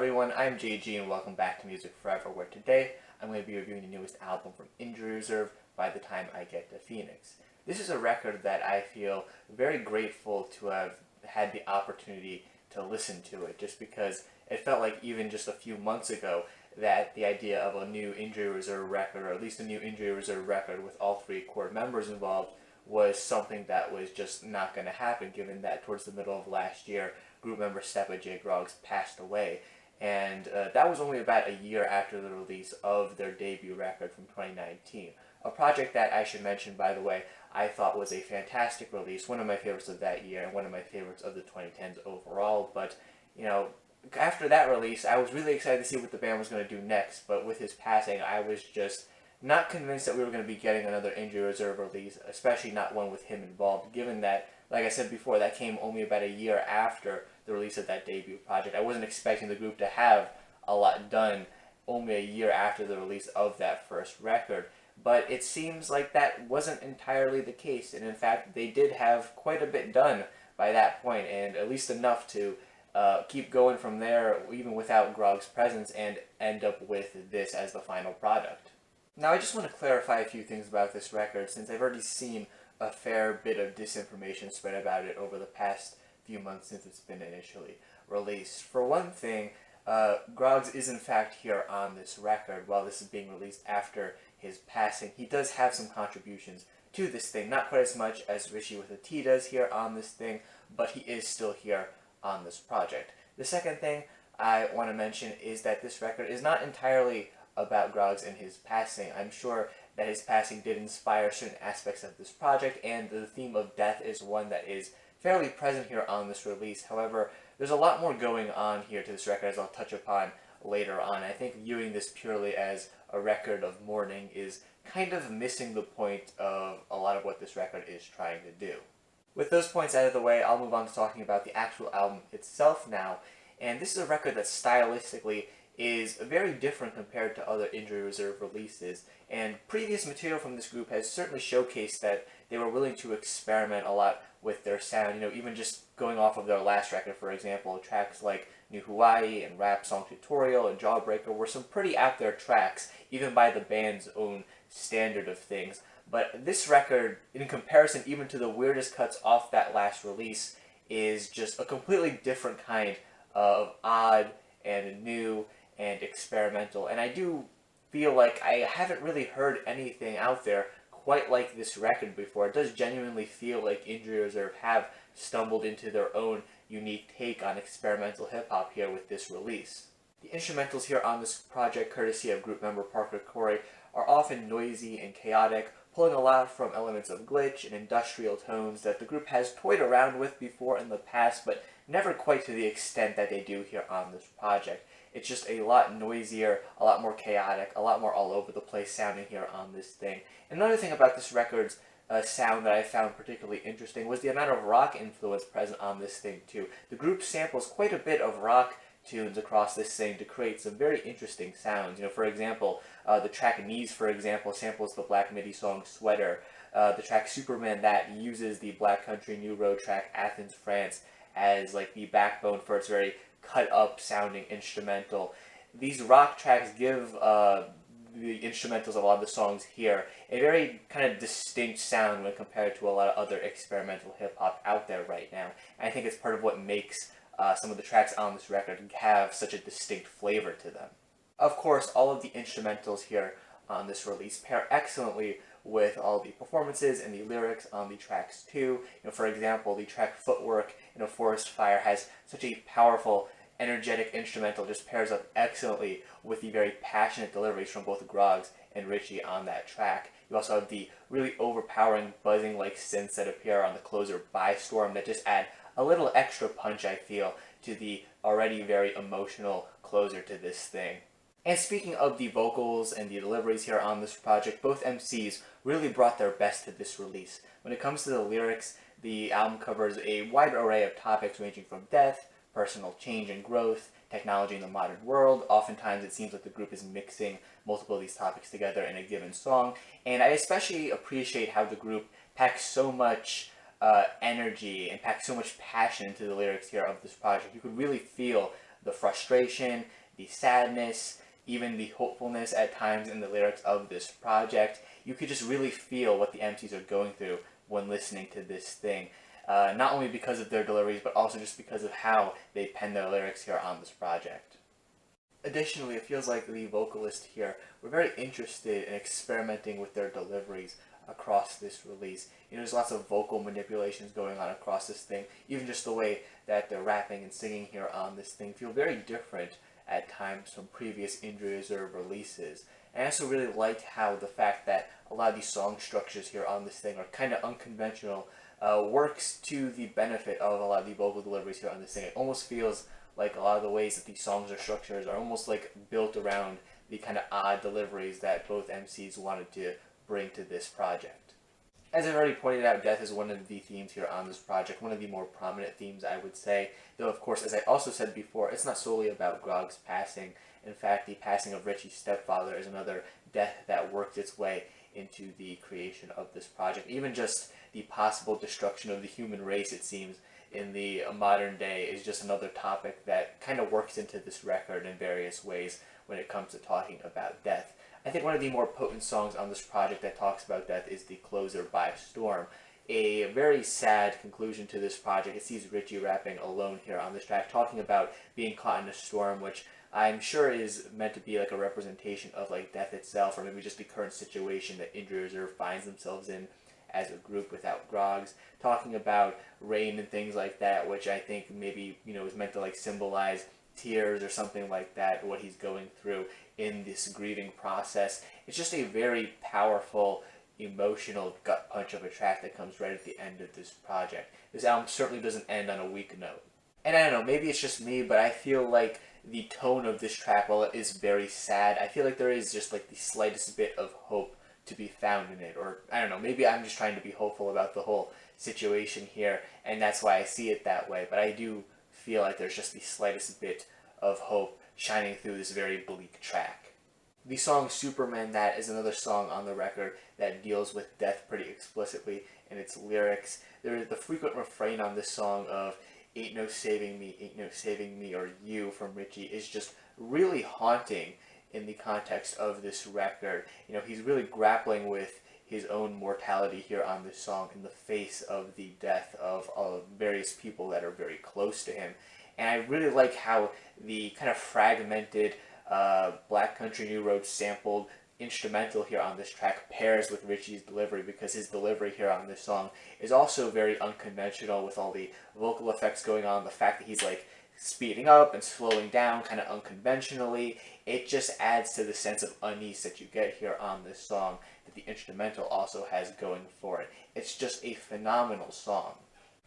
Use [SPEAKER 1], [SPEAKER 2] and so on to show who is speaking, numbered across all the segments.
[SPEAKER 1] everyone, I'm JG and welcome back to Music Forever, where today I'm going to be reviewing the newest album from Injury Reserve, By the Time I Get to Phoenix. This is a record that I feel very grateful to have had the opportunity to listen to it, just because it felt like even just a few months ago that the idea of a new Injury Reserve record, or at least a new Injury Reserve record with all three core members involved, was something that was just not going to happen, given that towards the middle of last year, group member Stepa J. Groggs passed away. And that was only about a year after the release of their debut record from 2019. A project that, I should mention, by the way, I thought was a fantastic release, one of my favorites of that year, and one of my favorites of the 2010s overall. But, after that release, I was really excited to see what the band was going to do next, but with his passing, I was just not convinced that we were going to be getting another Injury Reserve release, especially not one with him involved, given that, like I said before, that came only about a year after the release of that debut project. I wasn't expecting the group to have a lot done only a year after the release of that first record, but it seems like that wasn't entirely the case, and in fact, they did have quite a bit done by that point, and at least enough to keep going from there, even without Groggs' presence, and end up with this as the final product. Now, I just want to clarify a few things about this record, since I've already seen a fair bit of disinformation spread about it over the past few months since it's been initially released. For one thing, Groggs is in fact here on this record. While this is being released after his passing, he does have some contributions to this thing. Not quite as much as Richie with a T does here on this thing, but he is still here on this project. The second thing I want to mention is that this record is not entirely about Groggs and his passing. I'm sure that his passing did inspire certain aspects of this project, and the theme of death is one that is fairly present here on this release. However, there's a lot more going on here to this record, as I'll touch upon later on. I think viewing this purely as a record of mourning is kind of missing the point of a lot of what this record is trying to do. With those points out of the way, I'll move on to talking about the actual album itself now. And this is a record that stylistically is very different compared to other Injury Reserve releases, and previous material from this group has certainly showcased that they were willing to experiment a lot with their sound. Even just going off of their last record, for example, tracks like New Hawaii and Rap Song Tutorial and Jawbreaker were some pretty out there tracks, even by the band's own standard of things. But this record, in comparison even to the weirdest cuts off that last release, is just a completely different kind of odd and new and experimental, and I do feel like I haven't really heard anything out there quite like this record before. It does genuinely feel like Injury Reserve have stumbled into their own unique take on experimental hip-hop here with this release. The instrumentals here on this project, courtesy of group member Parker Corey, are often noisy and chaotic, pulling a lot from elements of glitch and industrial tones that the group has toyed around with before in the past, but never quite to the extent that they do here on this project. It's just a lot noisier, a lot more chaotic, a lot more all over the place sounding here on this thing. Another thing about this record's sound that I found particularly interesting was the amount of rock influence present on this thing too. The group samples quite a bit of rock tunes across this thing to create some very interesting sounds. For example, the track Knees, for example, samples the Black Midi song Sweater. The track Superman That uses the Black Country New Road track Athens, France as like the backbone for its very cut up sounding instrumental. These rock tracks give the instrumentals of a lot of the songs here a very kind of distinct sound when compared to a lot of other experimental hip hop out there right now. And I think it's part of what makes some of the tracks on this record have such a distinct flavor to them. Of course, all of the instrumentals here on this release pair excellently with all the performances and the lyrics on the tracks too. For example, the track Footwork in A Forest Fire has such a powerful, energetic instrumental, just pairs up excellently with the very passionate deliveries from both Groggs and Richie on that track. You also have the really overpowering buzzing-like synths that appear on the closer By Storm that just add a little extra punch, I feel, to the already very emotional closer to this thing. And speaking of the vocals and the deliveries here on this project, both MCs really brought their best to this release. When it comes to the lyrics, the album covers a wide array of topics ranging from death, personal change and growth, technology in the modern world. Oftentimes it seems like the group is mixing multiple of these topics together in a given song, and I especially appreciate how the group packs so much energy and packs so much passion into the lyrics here of this project. You could really feel the frustration, the sadness, even the hopefulness at times in the lyrics of this project. You could just really feel what the MCs are going through when listening to this thing. Not only because of their deliveries, but also just because of how they pen their lyrics here on this project. Additionally, it feels like the vocalists here were very interested in experimenting with their deliveries across this release. There's lots of vocal manipulations going on across this thing. Even just the way that they're rapping and singing here on this thing feel very different at times from previous Injury Reserve releases. And I also really liked how the fact that a lot of these song structures here on this thing are kind of unconventional works to the benefit of a lot of the vocal deliveries here on this thing. It almost feels like a lot of the ways that these songs are structured are almost like built around the kind of odd deliveries that both MCs wanted to bring to this project. As I've already pointed out, death is one of the themes here on this project, one of the more prominent themes, I would say. Though, of course, as I also said before, it's not solely about Grog's passing. In fact, the passing of Richie's stepfather is another death that worked its way into the creation of this project. Even just the possible destruction of the human race, it seems, in the modern day is just another topic that kind of works into this record in various ways when it comes to talking about death. I think one of the more potent songs on this project that talks about death is the closer, By Storm. A very sad conclusion to this project. It sees Richie rapping alone here on this track, talking about being caught in a storm, which I'm sure is meant to be like a representation of like death itself, or maybe just the current situation that Injury Reserve finds themselves in as a group without Grogs, talking about rain and things like that, which I think maybe, is meant to like symbolize tears or something like that, what he's going through in this grieving process. It's just a very powerful, emotional gut punch of a track that comes right at the end of this project. This album certainly doesn't end on a weak note. And I don't know, maybe it's just me, but I feel like the tone of this track, while it is very sad, I feel like there is just like the slightest bit of hope to be found in it. Or I don't know, maybe I'm just trying to be hopeful about the whole situation here, and that's why I see it that way. But I do feel like there's just the slightest bit of hope shining through this very bleak track. The song Superman That is another song on the record that deals with death pretty explicitly in its lyrics. There's the frequent refrain on this song of ain't no saving me, or you from Richie is just really haunting in the context of this record. He's really grappling with his own mortality here on this song in the face of the death of various people that are very close to him. And I really like how the kind of fragmented Black Country New Road sampled instrumental here on this track pairs with Richie's delivery, because his delivery here on this song is also very unconventional with all the vocal effects going on, the fact that he's like speeding up and slowing down kind of unconventionally. It just adds to the sense of unease that you get here on this song that the instrumental also has going for it. It's just a phenomenal song.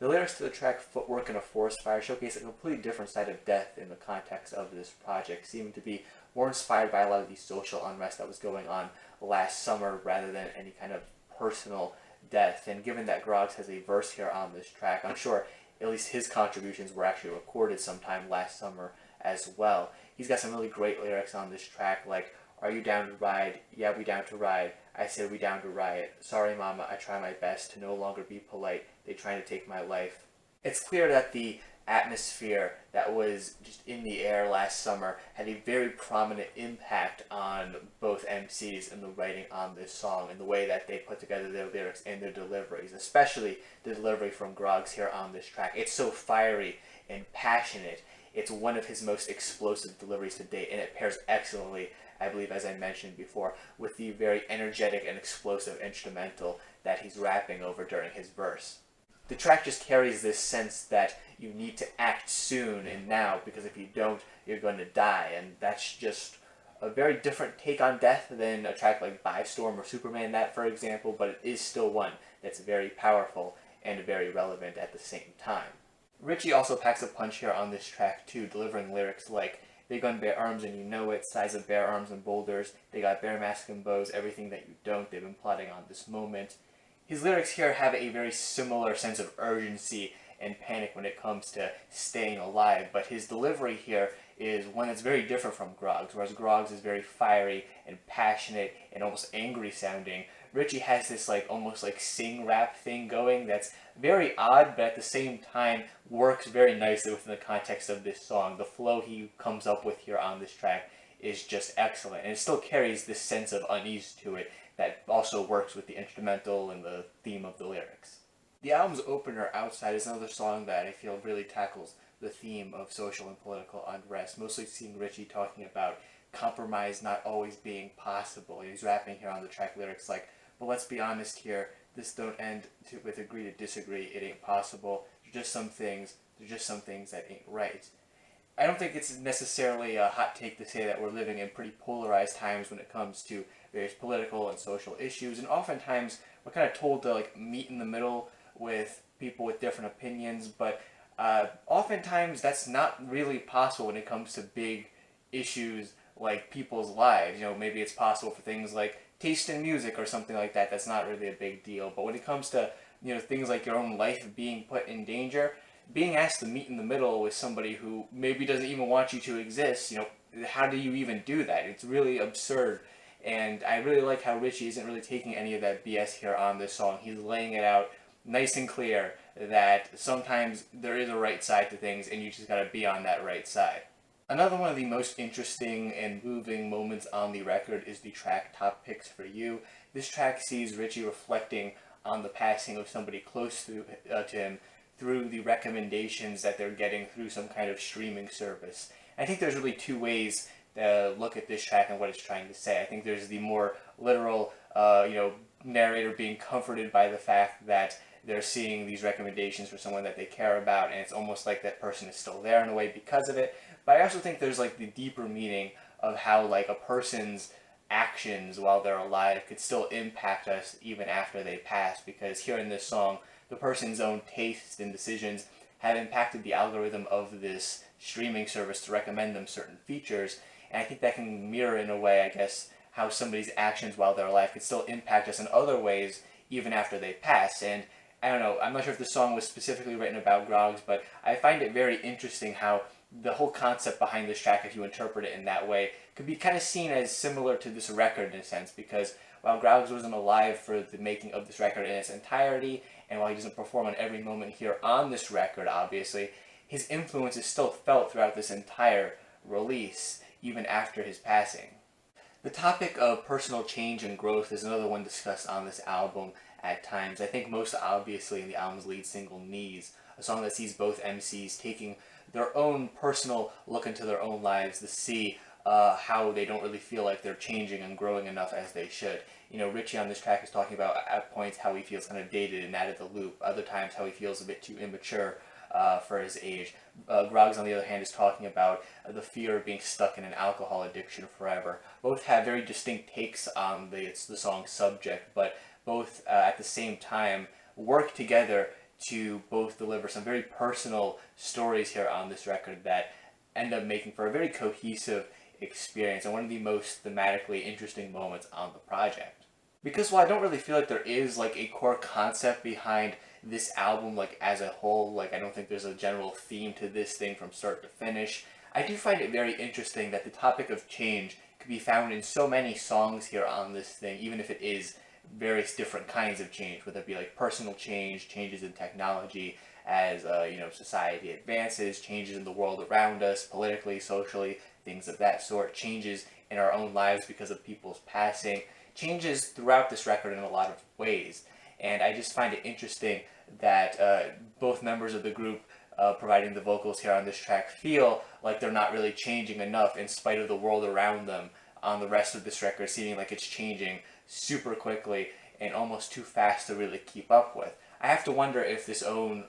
[SPEAKER 1] The lyrics to the track Footwork in a Forest Fire showcase a completely different side of death in the context of this project, seeming to be more inspired by a lot of the social unrest that was going on last summer rather than any kind of personal death. And given that Groggs has a verse here on this track, I'm sure at least his contributions were actually recorded sometime last summer as well. He's got some really great lyrics on this track, like, are you down to ride? Yeah, we down to ride. I said we down to riot. Sorry, mama, I try my best to no longer be polite. They trying to take my life. It's clear that the atmosphere that was just in the air last summer had a very prominent impact on both MCs in the writing on this song and the way that they put together their lyrics and their deliveries, especially the delivery from Groggs here on this track. It's so fiery and passionate. It's one of his most explosive deliveries to date, and it pairs excellently, I believe, as I mentioned before, with the very energetic and explosive instrumental that he's rapping over during his verse. The track just carries this sense that you need to act soon and now, because if you don't, you're going to die. And that's just a very different take on death than a track like By Storm or Superman That, for example, but it is still one that's very powerful and very relevant at the same time. Richie also packs a punch here on this track too, delivering lyrics like, they gun bare arms and you know it, size of bare arms and boulders, they got bare mask and bows, everything that you don't, they've been plotting on this moment. His lyrics here have a very similar sense of urgency and panic when it comes to staying alive, but his delivery here is one that's very different from Grog's. Whereas Grog's is very fiery and passionate and almost angry sounding, Richie has this like almost like sing rap thing going that's very odd, but at the same time works very nicely within the context of this song. The flow he comes up with here on this track is just excellent, and it still carries this sense of unease to it that also works with the instrumental and the theme of the lyrics. The album's opener, Outside, is another song that I feel really tackles the theme of social and political unrest, mostly seeing Richie talking about compromise not always being possible. He's rapping here on the track lyrics like, but let's be honest here, this don't end with agree to disagree, it ain't possible, there's just some things that ain't right. I don't think it's necessarily a hot take to say that we're living in pretty polarized times when it comes to various political and social issues, and oftentimes we're kind of told to like meet in the middle with people with different opinions, but oftentimes that's not really possible when it comes to big issues like people's lives. You know, maybe it's possible for things like taste in music or something like that. That's not really a big deal. But when it comes to, you know, things like your own life being put in danger, being asked to meet in the middle with somebody who maybe doesn't even want you to exist, you know, how do you even do that? It's really absurd. And I really like how Richie isn't really taking any of that BS here on this song. He's laying it out nice and clear that sometimes there is a right side to things and you just gotta be on that right side. Another one of the most interesting and moving moments on the record is the track Top Picks for You. This track sees Richie reflecting on the passing of somebody close to him through the recommendations that they're getting through some kind of streaming service. I think there's really two ways to look at this track and what it's trying to say. I think there's the more literal, narrator being comforted by the fact that they're seeing these recommendations for someone that they care about, and it's almost like that person is still there in a way because of it. But I also think there's like the deeper meaning of how like a person's actions while they're alive could still impact us even after they pass, because here in this song, the person's own tastes and decisions have impacted the algorithm of this streaming service to recommend them certain features, and I think that can mirror in a way, I guess, how somebody's actions while they're alive could still impact us in other ways even after they pass. And I don't know, I'm not sure if the song was specifically written about Groggs, but I find it very interesting how the whole concept behind this track, if you interpret it in that way, could be kind of seen as similar to this record in a sense, because while Groggs wasn't alive for the making of this record in its entirety, and while he doesn't perform on every moment here on this record, obviously, his influence is still felt throughout this entire release, even after his passing. The topic of personal change and growth is another one discussed on this album at times. I think most obviously in the album's lead single, Knees, a song that sees both MCs taking their own personal look into their own lives to see how they don't really feel like they're changing and growing enough as they should. You know, Richie on this track is talking about at points how he feels kind of dated and out of the loop, other times how he feels a bit too immature for his age. Groggs, on the other hand, is talking about the fear of being stuck in an alcohol addiction forever. Both have very distinct takes on the song's subject, but both at the same time work together to both deliver some very personal stories here on this record that end up making for a very cohesive experience and one of the most thematically interesting moments on the project. Because while I don't really feel like there is like a core concept behind this album like as a whole, like I don't think there's a general theme to this thing from start to finish, I do find it very interesting that the topic of change could be found in so many songs here on this thing, even if it is various different kinds of change, whether it be like personal change, changes in technology as society advances, changes in the world around us, politically, socially, things of that sort, changes in our own lives because of people's passing, changes throughout this record in a lot of ways. And I just find it interesting that both members of the group providing the vocals here on this track feel like they're not really changing enough in spite of the world around them on the rest of this record seeming like it's changing super quickly and almost too fast to really keep up with. I have to wonder if this own,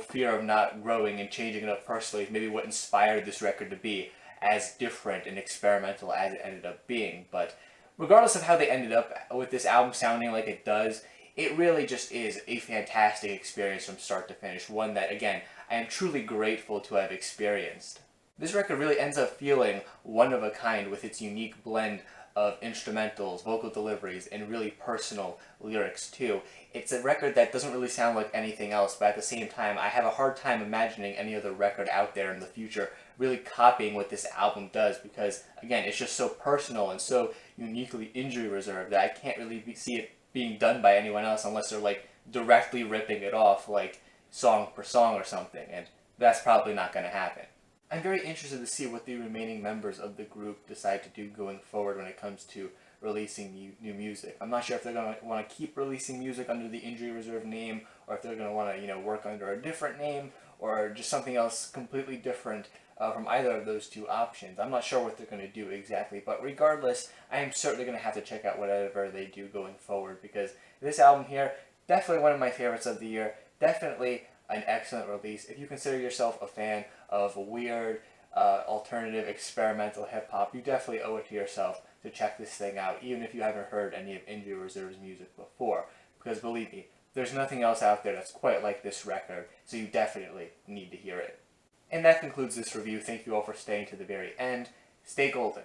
[SPEAKER 1] fear of not growing and changing enough personally is maybe what inspired this record to be as different and experimental as it ended up being. But regardless of how they ended up with this album sounding like it does, it really just is a fantastic experience from start to finish, one that, again, I am truly grateful to have experienced. This record really ends up feeling one of a kind with its unique blend of instrumentals, vocal deliveries, and really personal lyrics too. It's a record that doesn't really sound like anything else, but at the same time, I have a hard time imagining any other record out there in the future really copying what this album does, because again, it's just so personal and so uniquely injury reserved that I can't really see it being done by anyone else unless they're like directly ripping it off like song per song or something, and that's probably not going to happen. I'm very interested to see what the remaining members of the group decide to do going forward when it comes to releasing new music. I'm not sure if they're going to want to keep releasing music under the Injury Reserve name, or if they're going to want to, work under a different name, or just something else completely different from either of those two options. I'm not sure what they're going to do exactly, but regardless, I am certainly going to have to check out whatever they do going forward, because this album here, definitely one of my favorites of the year, definitely an excellent release. If you consider yourself a fan of weird, alternative, experimental hip-hop, you definitely owe it to yourself to check this thing out, even if you haven't heard any of Injury Reserve's music before. Because believe me, there's nothing else out there that's quite like this record, so you definitely need to hear it. And that concludes this review. Thank you all for staying to the very end. Stay golden.